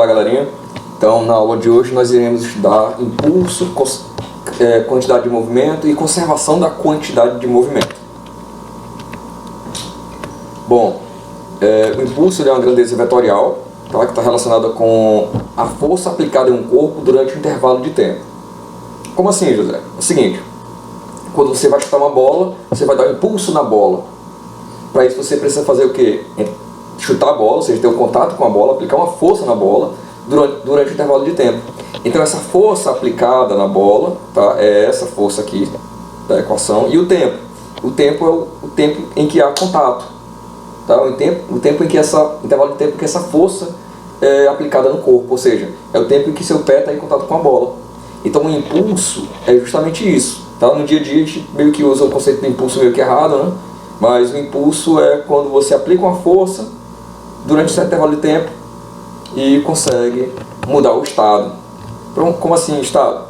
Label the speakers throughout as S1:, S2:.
S1: Olá, galerinha. Então, na aula de hoje nós iremos estudar impulso, quantidade de movimento e conservação da quantidade de movimento. Bom, o impulso é uma grandeza vetorial, tá, que está relacionada com a força aplicada em um corpo durante um intervalo de tempo. Como assim, José? É o seguinte, quando você vai chutar uma bola, você vai dar um impulso na bola. Para isso você precisa fazer o quê? Chutar a bola, ou seja, ter um contato com a bola, aplicar uma força na bola durante o intervalo de tempo. Então essa força aplicada na bola, tá, é essa força aqui da equação, e o tempo. O tempo é o tempo em que há contato, tá? O tempo em que intervalo de tempo em que essa força é aplicada no corpo, ou seja, é o tempo em que seu pé está em contato com a bola. Então o impulso é justamente isso, tá? No dia a dia a gente meio que usa o conceito de impulso meio que errado, né? Mas o impulso é quando você aplica uma força durante esse intervalo de tempo e consegue mudar o estado. Então, como assim estado?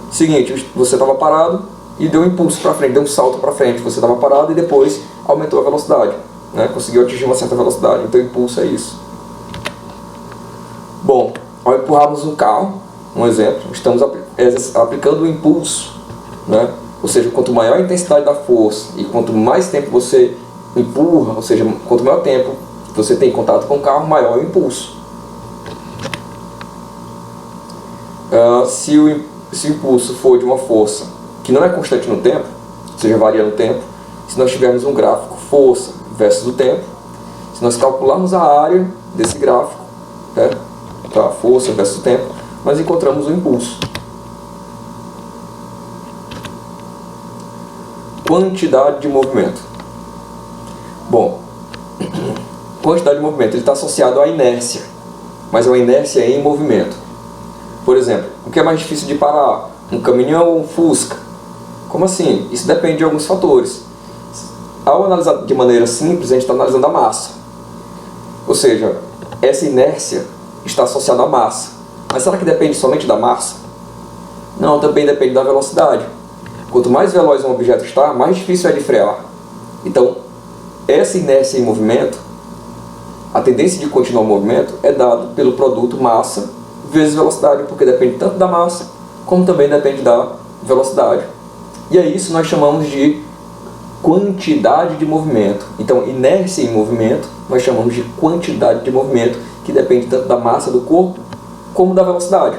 S1: Seguinte, você estava parado e deu um impulso para frente, deu um salto para frente. Você estava parado e depois aumentou a velocidade, né? Conseguiu atingir uma certa velocidade. Então, impulso é isso. Bom, ao empurrarmos um carro, um exemplo, estamos aplicando o impulso, né? Ou seja, quanto maior a intensidade da força e quanto mais tempo você empurra, ou seja, quanto maior tempo você tem contato com o carro, maior é o impulso. Se o impulso for de uma força que não é constante no tempo, ou seja, varia no tempo, se nós tivermos um gráfico força versus o tempo, se nós calcularmos a área desse gráfico, né, tá, força versus o tempo, nós encontramos o impulso. Quantidade de movimento. Bom, quantidade de movimento está associado à inércia, mas é uma inércia em movimento. Por exemplo, o que é mais difícil de parar? Um caminhão ou um Fusca? Como assim? Isso depende de alguns fatores. Ao analisar de maneira simples, a gente está analisando a massa. Ou seja, essa inércia está associada à massa. Mas será que depende somente da massa? Não, também depende da velocidade. Quanto mais veloz um objeto está, mais difícil é de frear. Então, essa inércia em movimento, a tendência de continuar o movimento é dada pelo produto massa vezes velocidade, porque depende tanto da massa, como também depende da velocidade. E é isso que nós chamamos de quantidade de movimento. Então, inércia em movimento, nós chamamos de quantidade de movimento, que depende tanto da massa do corpo, como da velocidade.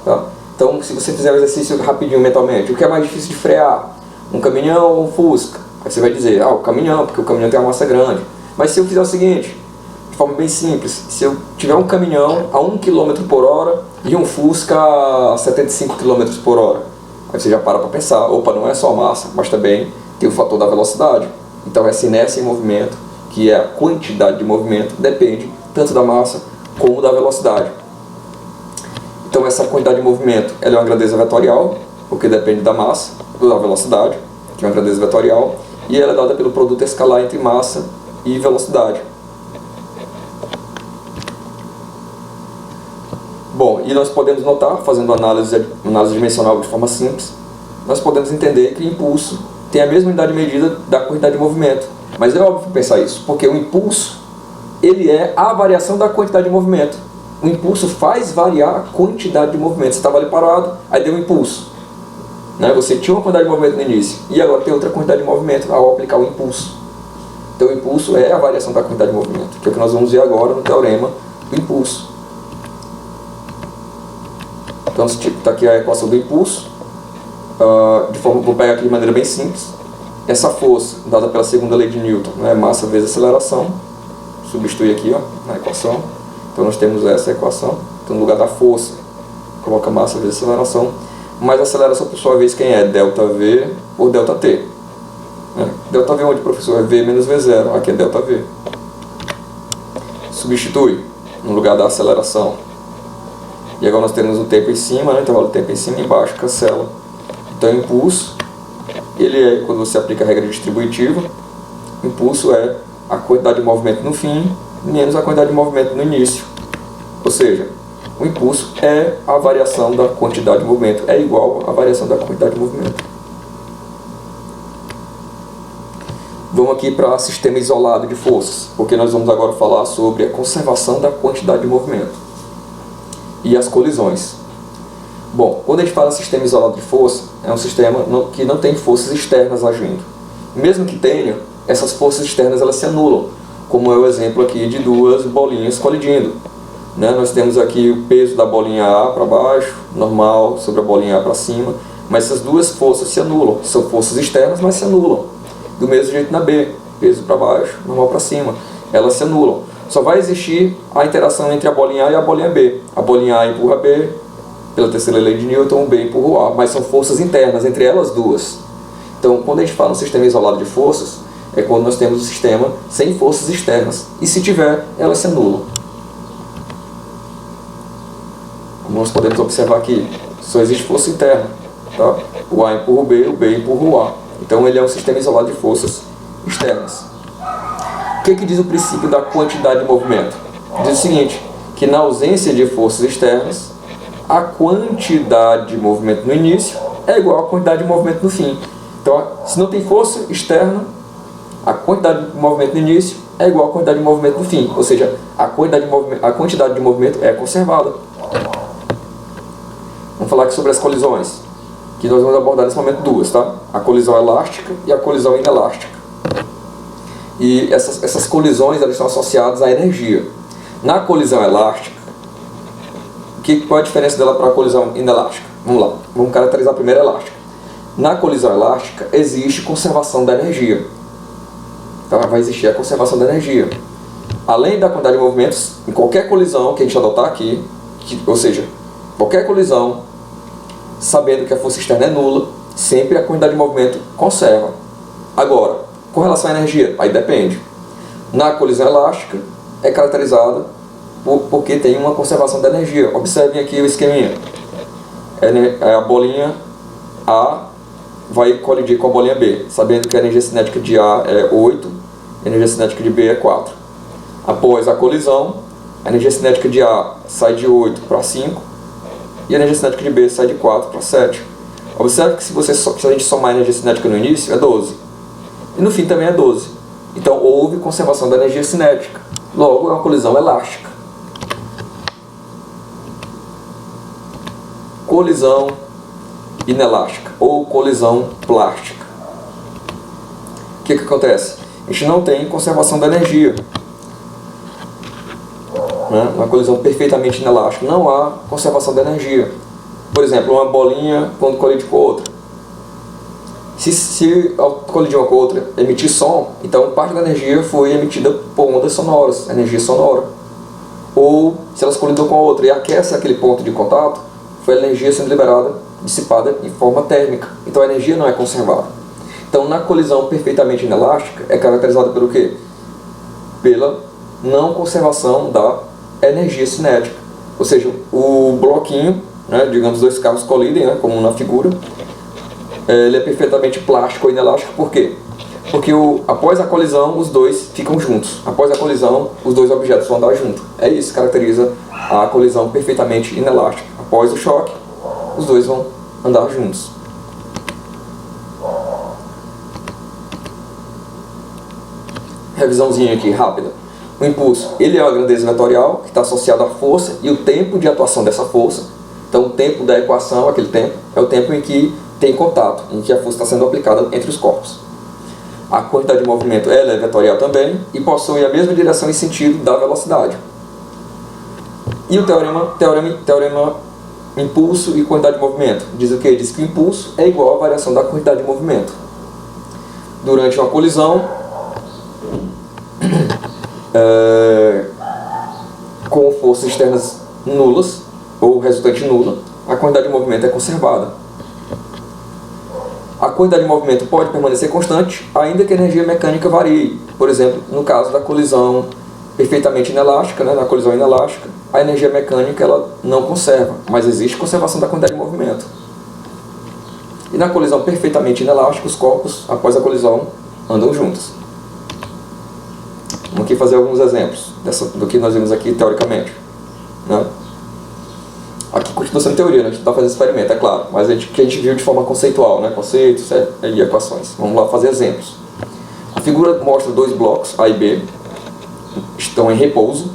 S1: Tá? Então, se você fizer o exercício rapidinho mentalmente, o que é mais difícil de frear? Um caminhão ou um Fusca? Aí você vai dizer, o caminhão, porque o caminhão tem uma massa grande. Mas se eu fizer o seguinte, de forma bem simples, se eu tiver um caminhão a 1 km por hora e um Fusca a 75 km por hora, aí você já para pensar, opa, não é só a massa, mas também tem o fator da velocidade. Então essa inércia em movimento, que é a quantidade de movimento, depende tanto da massa como da velocidade. Então essa quantidade de movimento ela é uma grandeza vetorial, porque depende da massa, da velocidade, que é uma grandeza vetorial, e ela é dada pelo produto escalar entre massa e velocidade. Bom, e nós podemos notar, fazendo análise dimensional de forma simples, nós podemos entender que o impulso tem a mesma unidade de medida da quantidade de movimento. Mas é óbvio pensar isso, porque o impulso ele é a variação da quantidade de movimento. O impulso faz variar a quantidade de movimento. Você estava ali parado, aí deu um impulso, né? Você tinha uma quantidade de movimento no início, e agora tem outra quantidade de movimento ao aplicar o impulso. Então o impulso é a variação da quantidade de movimento, que é o que nós vamos ver agora no teorema do impulso. Então está aqui a equação do impulso. Vou pegar aqui de maneira bem simples. Essa força, dada pela segunda lei de Newton, né? Massa vezes aceleração. Substitui aqui na equação. Então nós temos essa equação. Então no lugar da força, coloca massa vezes aceleração. Mais aceleração, por sua vez, quem é? ΔV por ΔT. ΔV onde, professor? É V menos V0. Aqui é ΔV. Substitui no lugar da aceleração. E agora nós temos o tempo em cima, né? Intervalo do tempo em cima e embaixo, cancela. Então o impulso, ele é, quando você aplica a regra distributiva, o impulso é a quantidade de movimento no fim menos a quantidade de movimento no início. Ou seja, o impulso é a variação da quantidade de movimento, é igual à variação da quantidade de movimento. Vamos aqui para sistema isolado de forças, porque nós vamos agora falar sobre a conservação da quantidade de movimento. e as colisões. Bom, quando a gente fala sistema isolado de força, é um sistema que não tem forças externas agindo. Mesmo que tenha, essas forças externas elas se anulam, como é o exemplo aqui de duas bolinhas colidindo. Né? Nós temos aqui o peso da bolinha A para baixo, normal, sobre a bolinha A para cima, mas essas duas forças se anulam. São forças externas, mas se anulam. Do mesmo jeito na B, peso para baixo, normal para cima, elas se anulam. Só vai existir a interação entre a bolinha A e a bolinha B. A bolinha A empurra B, pela terceira lei de Newton, o B empurra o A, mas são forças internas entre elas duas. Então, quando a gente fala em um sistema isolado de forças, é quando nós temos um sistema sem forças externas. E se tiver, elas se anulam. Como nós podemos observar aqui, só existe força interna. Tá? O A empurra o B empurra o A. Então, ele é um sistema isolado de forças externas. O que diz o princípio da quantidade de movimento? Diz o seguinte, que na ausência de forças externas, a quantidade de movimento no início é igual à quantidade de movimento no fim. Então, se não tem força externa, a quantidade de movimento no início é igual à quantidade de movimento no fim. Ou seja, a quantidade de movimento é conservada. Vamos falar aqui sobre as colisões, que nós vamos abordar nesse momento duas, tá? A colisão elástica e a colisão inelástica. E essas colisões elas estão associadas à energia. Na colisão elástica, qual é a diferença dela para a colisão inelástica? Vamos lá, vamos caracterizar primeiro a elástica. Na colisão elástica existe conservação da energia. Então vai existir a conservação da energia. Além da quantidade de movimentos, em qualquer colisão que a gente adotar aqui, ou seja, qualquer colisão, sabendo que a força externa é nula, sempre a quantidade de movimento conserva. Agora, com relação à energia, aí depende. Na colisão elástica é caracterizada porque tem uma conservação da energia. Observem aqui o esqueminha. A bolinha A vai colidir com a bolinha B, sabendo que a energia cinética de A é 8, a energia cinética de B é 4. Após a colisão, a energia cinética de A sai de 8 para 5 e a energia cinética de B sai de 4 para 7. Observe que se a gente somar a energia cinética no início, é 12. E no fim também é 12. Então houve conservação da energia cinética. Logo, é uma colisão elástica. Colisão inelástica ou colisão plástica. O que acontece? A gente não tem conservação da energia. Uma colisão perfeitamente inelástica. Não há conservação da energia. Por exemplo, uma bolinha quando colide com outra. Se ao colidir uma com outra emitir som, então parte da energia foi emitida por ondas sonoras, energia sonora. Ou se elas colidem com a outra e aquece aquele ponto de contato, foi a energia sendo liberada, dissipada em forma térmica. Então a energia não é conservada. Então na colisão perfeitamente inelástica é caracterizada pelo quê? Pela não conservação da energia cinética. Ou seja, o bloquinho, né, digamos dois carros colidem, né, como na figura, ele é perfeitamente plástico ou inelástico. Por quê? Porque após a colisão os dois ficam juntos. Após a colisão os dois objetos vão andar juntos. É isso que caracteriza a colisão perfeitamente inelástica. Após o choque, os dois vão andar juntos. Revisãozinha aqui rápida. O impulso, ele é uma grandeza vetorial que está associado à força e o tempo de atuação dessa força. Então o tempo da equação, aquele tempo, é o tempo em que tem contato, em que a força está sendo aplicada entre os corpos. A quantidade de movimento ela é vetorial também e possui a mesma direção e sentido da velocidade. E o teorema impulso e quantidade de movimento diz o quê? Diz que o impulso é igual à variação da quantidade de movimento. Durante uma colisão, com forças externas nulas ou resultante nula, a quantidade de movimento é conservada. A quantidade de movimento pode permanecer constante, ainda que a energia mecânica varie. Por exemplo, no caso da colisão perfeitamente inelástica, né, na colisão inelástica, a energia mecânica ela não conserva, mas existe conservação da quantidade de movimento. E na colisão perfeitamente inelástica, os corpos, após a colisão, andam juntos. Vamos aqui fazer alguns exemplos do que nós vimos aqui teoricamente. Né? Aqui continua sendo teoria, né? A gente não está fazendo experimento, é claro, mas que a gente viu de forma conceitual, né? Conceitos e equações. Vamos lá fazer exemplos. A figura mostra dois blocos, A e B, estão em repouso,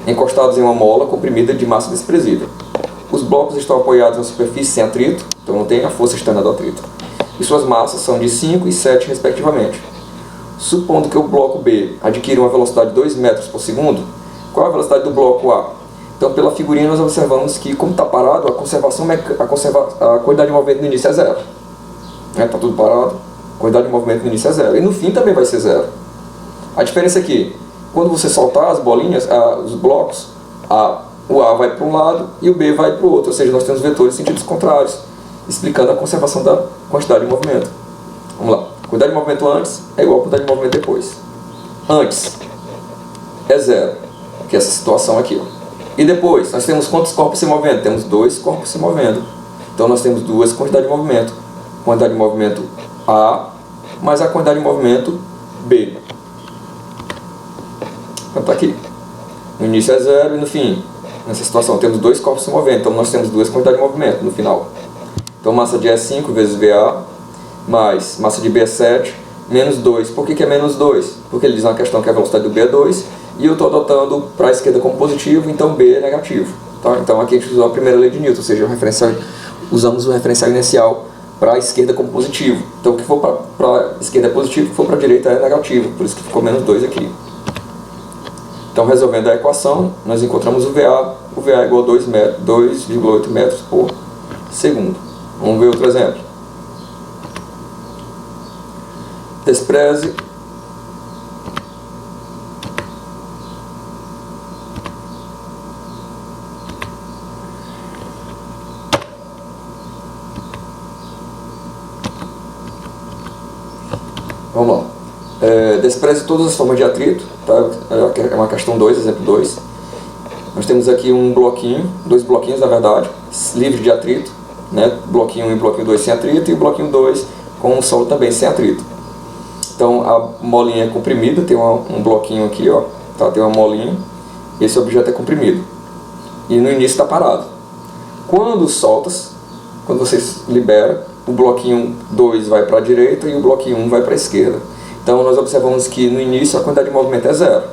S1: encostados em uma mola comprimida de massa desprezível. blocos estão apoiados na superfície sem atrito, então não tem a força externa do atrito. E suas massas são de 5 e 7 respectivamente. Supondo que o bloco B adquire uma velocidade de 2 metros por segundo, qual é a velocidade do bloco A? Então, pela figurinha, nós observamos que, como está parado, a quantidade de movimento no início é zero. Está tudo parado, a quantidade de movimento no início é zero. E no fim também vai ser zero. A diferença é que, quando você soltar as bolinhas, os blocos, o A vai para um lado e o B vai para o outro. Ou seja, nós temos vetores em sentidos contrários, explicando a conservação da quantidade de movimento. Vamos lá. Quantidade de movimento antes é igual a quantidade de movimento depois. Antes é zero, que é essa situação aqui. E depois, nós temos quantos corpos se movendo? Temos 2 corpos se movendo. Então nós temos duas quantidades de movimento. Quantidade de movimento A mais a quantidade de movimento B. Então está aqui. No início é zero e no fim, nessa situação, temos 2 corpos se movendo. Então nós temos duas quantidades de movimento no final. Então massa de E é 5 vezes VA, mais massa de B é 7, menos 2. Por que é menos 2? Porque ele diz na questão que a velocidade do B é 2, e eu estou adotando para a esquerda como positivo, então B é negativo. Tá? Então aqui a gente usou a primeira lei de Newton, ou seja, usamos o referencial inicial para a esquerda como positivo. Então o que for para a esquerda é positivo, o que for para a direita é negativo, por isso que ficou menos 2 aqui. Então resolvendo a equação, nós encontramos o VA é igual a 2,8 metros por segundo. Vamos ver outro exemplo. Despreze Vamos lá. Despreze todas as formas de atrito, tá? É uma questão 2, exemplo 2. Nós temos aqui um bloquinho, 2 bloquinhos na verdade, livres de atrito, né? Bloquinho 1 e bloquinho 2 sem atrito, e o bloquinho 2 com o solo também sem atrito. Então a molinha é comprimida, tem um bloquinho aqui, ó, tá? Tem uma molinha, e esse objeto é comprimido. E no início está parado. Quando você libera, o bloquinho 2 vai para a direita e o bloquinho 1 vai para a esquerda. Então nós observamos que no início a quantidade de movimento é zero.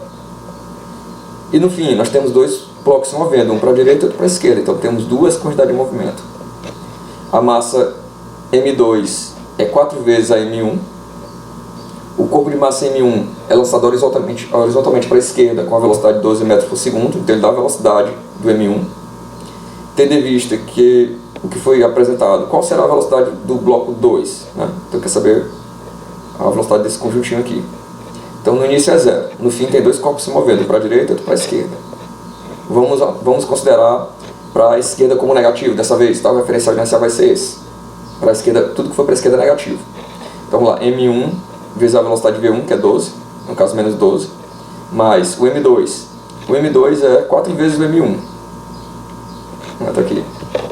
S1: E no fim nós temos 2 blocos se movendo, um para a direita e outro para a esquerda. Então temos duas quantidades de movimento. A massa M2 é 4 vezes a M1. O corpo de massa M1 é lançado horizontalmente para a esquerda com a velocidade de 12 metros por segundo, então ele dá a velocidade do M1. Tendo em vista que o que foi apresentado, qual será a velocidade do bloco 2? Né? Então quer saber a velocidade desse conjuntinho aqui. Então no início é zero, no fim tem 2 corpos se movendo, um para a direita e outro para a esquerda. Vamos considerar para a esquerda como negativo dessa vez, tá? O referencial inicial vai ser esse. Para a esquerda, tudo que for para a esquerda é negativo. Então vamos lá, M1 vezes a velocidade V1, que é 12, no caso menos 12, mais o M2. O M2 é 4 vezes o M1. Está aqui,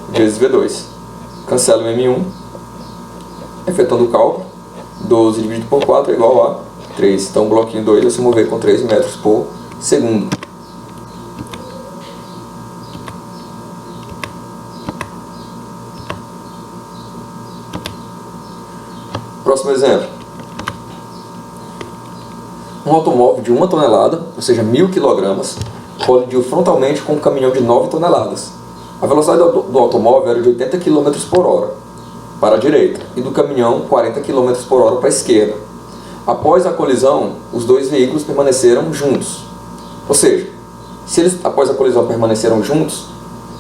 S1: vezes V2. Cancela o M1, efetuando o cálculo. 12 dividido por 4 é igual a 3. Então o bloquinho 2 vai se mover com 3 metros por segundo. Próximo exemplo. Um automóvel de 1 tonelada, ou seja, 1000 kg, colidiu frontalmente com um caminhão de 9 toneladas. A velocidade do automóvel era de 80 km por hora para a direita e do caminhão 40 km por hora para a esquerda. Após a colisão, os 2 veículos permaneceram juntos. Ou seja, se eles após a colisão permaneceram juntos,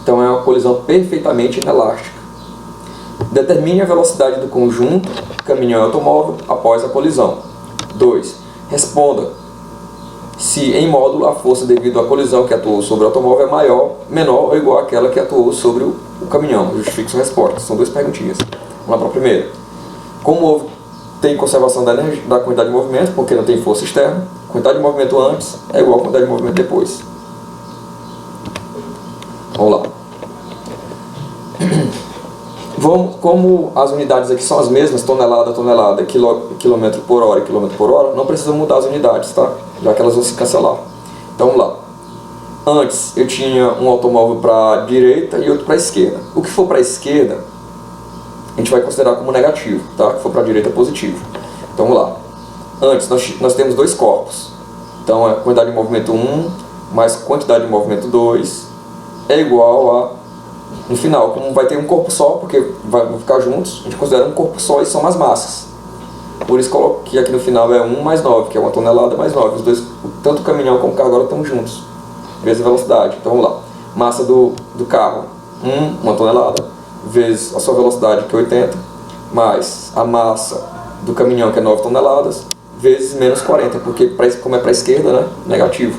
S1: então é uma colisão perfeitamente inelástica. Determine a velocidade do conjunto caminhão e automóvel após a colisão. 2. Responda se em módulo a força devido à colisão que atuou sobre o automóvel é menor ou igual àquela que atuou sobre o caminhão. Justifique sua resposta. São 2 perguntinhas. Vamos lá para a primeira. Como tem conservação da quantidade de movimento, porque não tem força externa, quantidade de movimento antes é igual a quantidade de movimento depois. Vamos lá. Como as unidades aqui são as mesmas, tonelada, quilômetro por hora e quilômetro por hora, não precisa mudar as unidades, tá? Já que elas vão se cancelar. Então vamos lá. Antes eu tinha um automóvel para a direita e outro para a esquerda. O que for para a esquerda, a gente vai considerar como negativo, tá? O que for para a direita é positivo. Então vamos lá. Antes nós temos 2 corpos. Então a quantidade de movimento 1 mais quantidade de movimento 2 é igual a no final, como vai ter um corpo só, porque vão ficar juntos, a gente considera um corpo só e são as massas. Por isso coloquei aqui no final é 1 mais 9, que é 1 tonelada mais 9. Os dois, tanto o caminhão como o carro agora estão juntos, vezes a velocidade. Então vamos lá. Massa do carro, 1 tonelada, vezes a sua velocidade, que é 80, mais a massa do caminhão, que é 9 toneladas, vezes menos 40, porque como é para a esquerda, né? Negativo.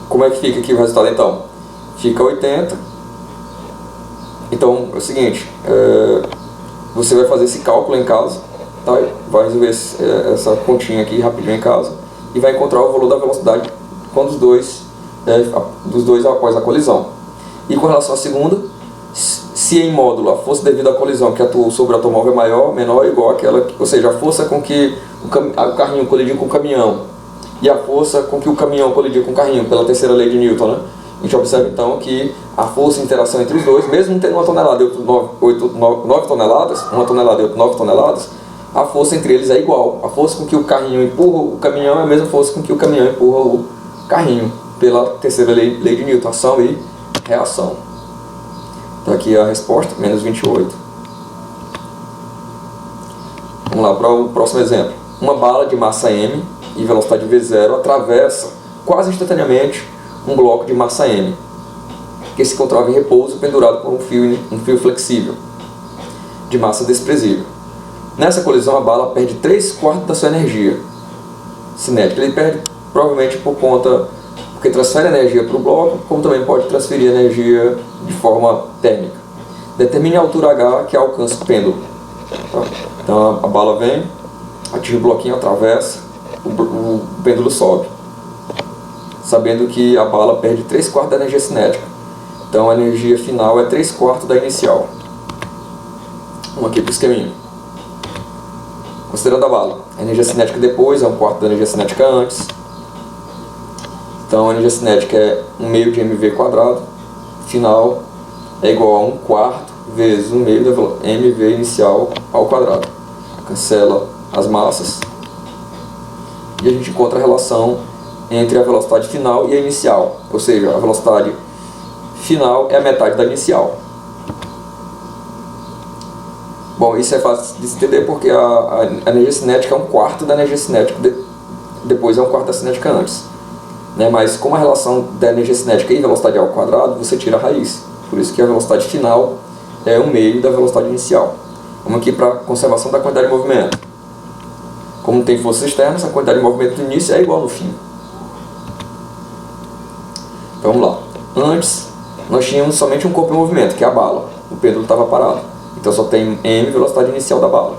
S1: Como é que fica aqui o resultado então? Fica 80. Então é o seguinte, você vai fazer esse cálculo em casa, tá? Vai resolver essa continha aqui rapidinho em casa e vai encontrar o valor da velocidade quando dos dois após a colisão. E com relação à segunda, se em módulo a força devido à colisão que atuou sobre o automóvel é maior, menor ou igual àquela, ou seja, a força com que o carrinho colidiu com o caminhão e a força com que o caminhão colidiu com o carrinho, pela terceira lei de Newton, né? A gente observa então que a força de interação entre os dois, mesmo tendo 1 tonelada e outro 9 toneladas, 1 tonelada e outro 9 toneladas, a força entre eles é igual. A força com que o carrinho empurra o caminhão é a mesma força com que o caminhão empurra o carrinho, pela terceira lei de Newton, ação e reação. Então aqui a resposta, menos 28. Vamos lá para o próximo exemplo. Uma bala de massa M e velocidade V0 atravessa quase instantaneamente um bloco de massa M, que se encontrava em repouso pendurado por um fio flexível de massa desprezível. Nessa colisão a bala perde 3/4 da sua energia cinética. Ele perde provavelmente porque transfere energia para o bloco, como também pode transferir energia de forma térmica. Determine a altura H que alcança o pêndulo. Tá? Então a bala vem, atinge o bloquinho, atravessa, o pêndulo sobe, sabendo que a bala perde 3/4 da energia cinética. Então a energia final é 3/4 da inicial. Vamos aqui para o esqueminha. Considerando a bala, a energia cinética depois é 1/4 da energia cinética antes. Então a energia cinética é 1/2 de mv², final é igual a 1/4 vezes 1/2 da mv inicial ao quadrado. Cancela as massas e a gente encontra a relação entre a velocidade final e a inicial, ou seja, a velocidade final é a metade da inicial. Bom, isso é fácil de se entender porque a energia cinética é 1/4 da energia cinética, depois é 1/4 da cinética antes. Né? Mas como a relação da energia cinética e velocidade ao quadrado, você tira a raiz. Por isso que a velocidade final é 1/2 da velocidade inicial. Vamos aqui para a conservação da quantidade de movimento. Como tem forças externas, a quantidade de movimento do início é igual no fim. Então vamos lá. Antes, nós tínhamos somente um corpo em movimento, que é a bala. O pêndulo estava parado. Então só tem m, velocidade inicial da bala.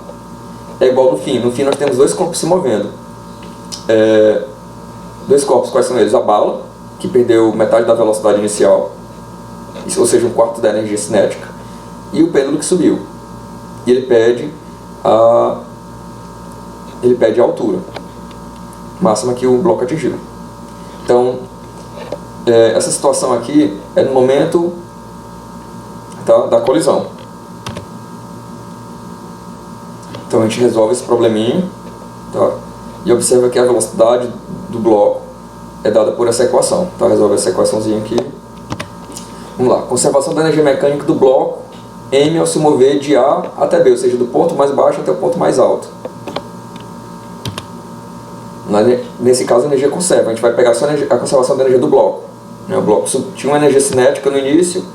S1: É igual no fim. No fim nós temos dois corpos se movendo. Dois corpos, quais são eles? A bala, que perdeu metade da velocidade inicial, ou seja, 1/4 da energia cinética. E o pêndulo que subiu. E ele perde a altura máxima que o bloco atingiu. Então, essa situação aqui é no momento da colisão. Então a gente resolve esse probleminha, tá? E observa que a velocidade do bloco é dada por essa equação. Tá? Resolve essa equaçãozinha aqui. Vamos lá. Conservação da energia mecânica do bloco M ao se mover de A até B, ou seja, do ponto mais baixo até o ponto mais alto. Nesse caso a energia conserva. A gente vai pegar só a conservação da energia do bloco. O bloco tinha uma energia cinética no início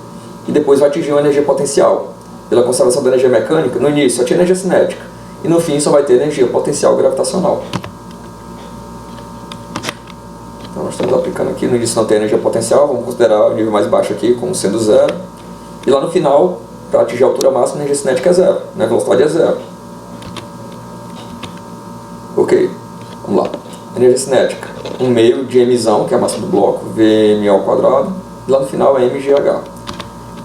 S1: e depois vai atingir uma energia potencial. Pela conservação da energia mecânica, no início só tinha energia cinética e no fim só vai ter energia potencial gravitacional. Então nós estamos aplicando aqui, no início não tem energia potencial, vamos considerar o nível mais baixo aqui como sendo 0. E lá no final, para atingir a altura máxima, a energia cinética é 0, né? A velocidade é 0. Ok, vamos lá. Energia cinética, 1/2 de mzão, que é a massa do bloco, Vm ao quadrado. E lá no final é mgh.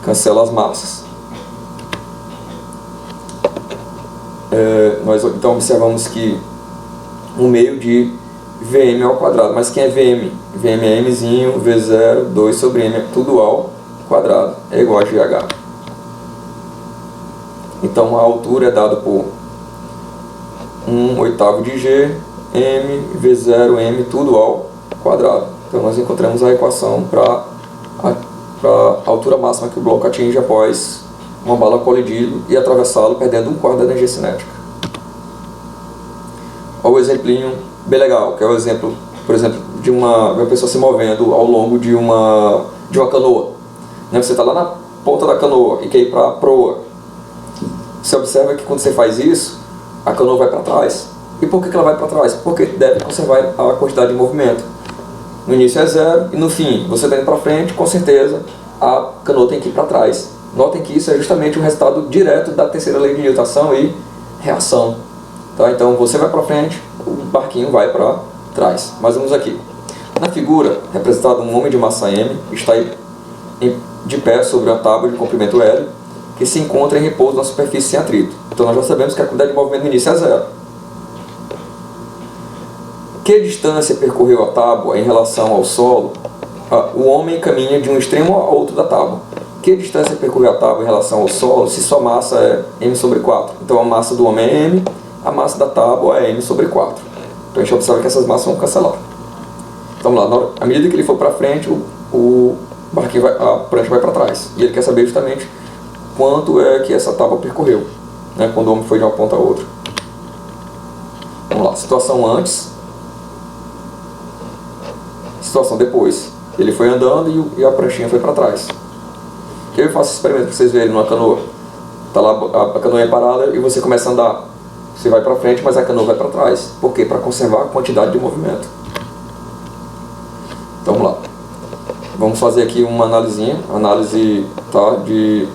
S1: Cancela as massas. Nós então observamos que 1/2 de Vm ao quadrado. Mas quem é Vm? Vm é mzinho, V0, 2 sobre m, tudo ao quadrado. É igual a gh. Então a altura é dada por 1/8 de g, m, V0, m, tudo ao quadrado. Então nós encontramos a equação para a altura máxima que o bloco atinge após uma bala colidir e atravessá-lo, perdendo 1/4 da energia cinética. Olha o exemplinho bem legal, que é o exemplo, por exemplo, de uma pessoa se movendo ao longo de uma canoa. Você está lá na ponta da canoa e quer ir para a proa. Você observa que quando você faz isso, a canoa vai para trás. E por que ela vai para trás? Porque deve conservar a quantidade de movimento. No início é 0 e no fim, você está indo para frente, com certeza a canoa tem que ir para trás. Notem que isso é justamente o resultado direto da terceira lei de Newton, ação e reação. Tá? Então você vai para frente, o barquinho vai para trás. Mas vamos aqui. Na figura, representado um homem de massa M, está de pé sobre uma tábua de comprimento L, que se encontra em repouso na superfície sem atrito. Então nós já sabemos que a quantidade de movimento no início é 0. Que distância percorreu a tábua em relação ao solo? O homem caminha de um extremo ao outro da tábua. Que distância percorreu a tábua em relação ao solo se sua massa é m sobre 4? Então a massa do homem é m, a massa da tábua é m sobre 4. Então a gente observa que essas massas vão cancelar. Então vamos lá, à medida que ele for para frente, o barquinho a prancha vai para trás. E ele quer saber justamente quanto é que essa tábua percorreu, né, quando o homem foi de uma ponta a outra. Vamos lá, situação antes, situação depois. Ele foi andando e a pranchinha foi para trás. Que eu faço esse experimento para vocês verem numa canoa. Tá lá, a canoa é parada e você começa a andar. Você vai para frente, mas a canoa vai para trás. Por quê? Para conservar a quantidade de movimento. Então vamos lá. Vamos fazer aqui uma análise tá, de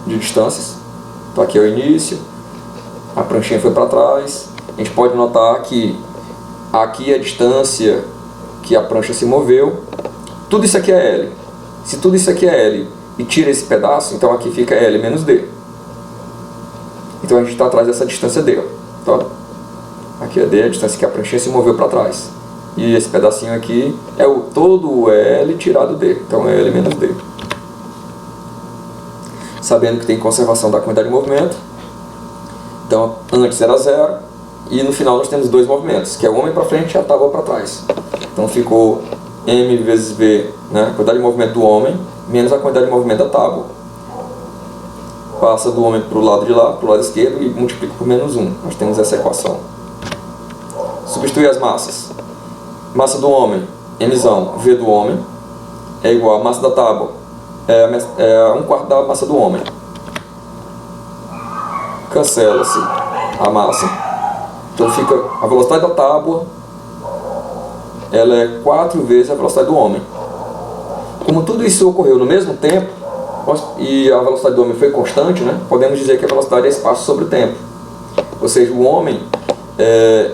S1: distâncias. Então aqui é o início, a pranchinha foi para trás. A gente pode notar que aqui é a distância que a prancha se moveu. Tudo isso aqui é L. Se tudo isso aqui é L e tira esse pedaço, então aqui fica L menos D. Então a gente está atrás dessa distância D. Tá? Aqui é D, a distância que a pranchinha se moveu para trás. E esse pedacinho aqui é todo o L tirado D. Então é L menos D. Sabendo que tem conservação da quantidade de movimento. Então antes era 0. E no final nós temos dois movimentos, que é o homem para frente e a tábua para trás. Então ficou M vezes V, né, a quantidade de movimento do homem, menos a quantidade de movimento da tábua. Passa do homem para o lado de lá, para o lado esquerdo, e multiplica por menos 1. Nós temos essa equação. Substituir as massas. Massa do homem, Mzão, V do homem, é igual a massa da tábua, é 1/4 da massa do homem. Cancela-se a massa. Então fica a velocidade da tábua, ela é 4 vezes a velocidade do homem. Como tudo isso ocorreu no mesmo tempo, e a velocidade do homem foi constante, né, podemos dizer que a velocidade é espaço sobre tempo. Ou seja, o homem,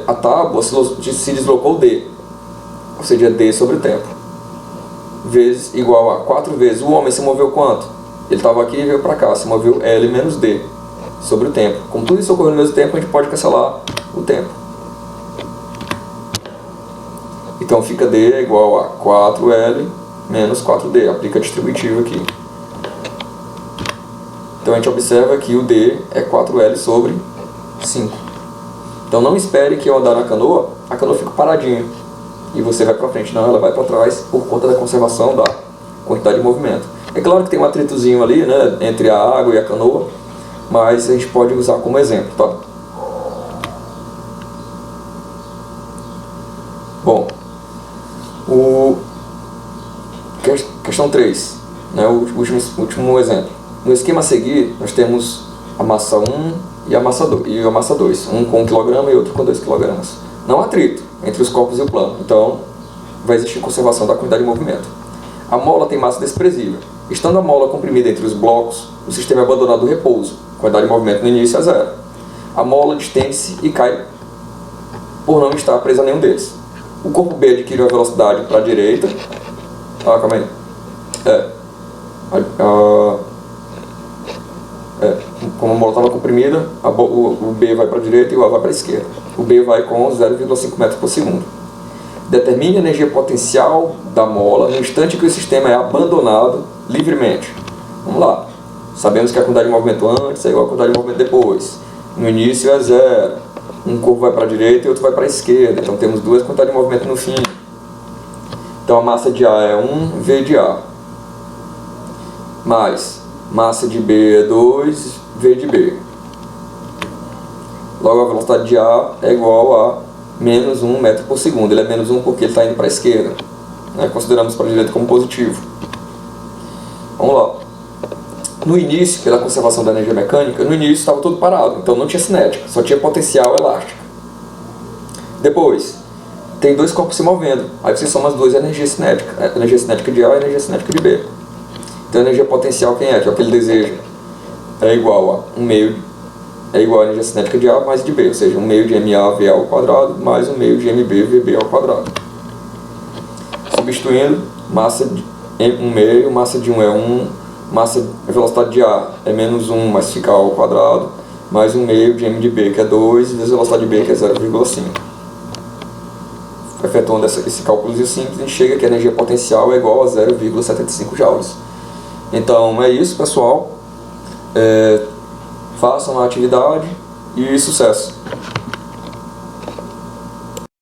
S1: a tábua se deslocou D, ou seja, D sobre o tempo, vezes igual a 4 vezes. O homem se moveu quanto? Ele estava aqui e veio para cá, se moveu L menos D sobre o tempo. Como tudo isso ocorreu no mesmo tempo, a gente pode cancelar o tempo. Então fica D igual a 4L menos 4D. Aplica a distributiva aqui. Então a gente observa que o D é 4L sobre 5. Então não espere que ao andar na canoa, a canoa fica paradinha e você vai para frente. Não, ela vai para trás por conta da conservação da quantidade de movimento. É claro que tem um atritozinho ali, né, entre a água e a canoa, mas a gente pode usar como exemplo, tá? Bom, questão 3, né, o último exemplo. No esquema a seguir, nós temos a massa 1 e a massa 2, um com 1 kg e outro com 2 kg. Não há atrito entre os corpos e o plano, então vai existir conservação da quantidade de movimento. A mola tem massa desprezível. Estando a mola comprimida entre os blocos, o sistema é abandonado do repouso. A quantidade de movimento no início é 0. A mola distende-se e cai por não estar presa a nenhum deles. O corpo B adquire a velocidade para a direita. Calma aí. Como a mola estava comprimida, o B vai para a direita e o A vai para a esquerda. O B vai com 0,5 metros por segundo. Determine a energia potencial da mola no instante que o sistema é abandonado livremente. Vamos lá. Sabemos que a quantidade de movimento antes é igual a quantidade de movimento depois. No início é 0. Um corpo vai para a direita e outro vai para a esquerda. Então temos duas quantidades de movimento no fim. Então a massa de A é 1 V de A, mais massa de B é 2 V de B. Logo a velocidade de A é igual a menos 1 metro por segundo. Ele é menos 1 porque ele está indo para a esquerda, né? Consideramos para a direita como positivo. Vamos lá. No início, pela conservação da energia mecânica, no início estava tudo parado, então não tinha cinética, só tinha potencial elástico. Depois, tem dois corpos se movendo, aí você soma as duas energias cinéticas, a energia cinética de A e a energia cinética de B. Então a energia potencial quem é? Que é o que ele deseja. É igual a 1 meio, é igual a energia cinética de A mais de B, ou seja, 1 meio de MA VA ao quadrado mais 1 meio de MB VB ao quadrado. Substituindo, massa de 1 meio, massa de 1 é 1, a velocidade de A é menos 1, mas fica ao quadrado, mais 1 meio de M de B, que é 2, vezes a velocidade de B, que é 0,5. Efetuando esse cálculo simples, a gente chega que a energia potencial é igual a 0,75 joules. Então é isso, pessoal. Façam a atividade e sucesso!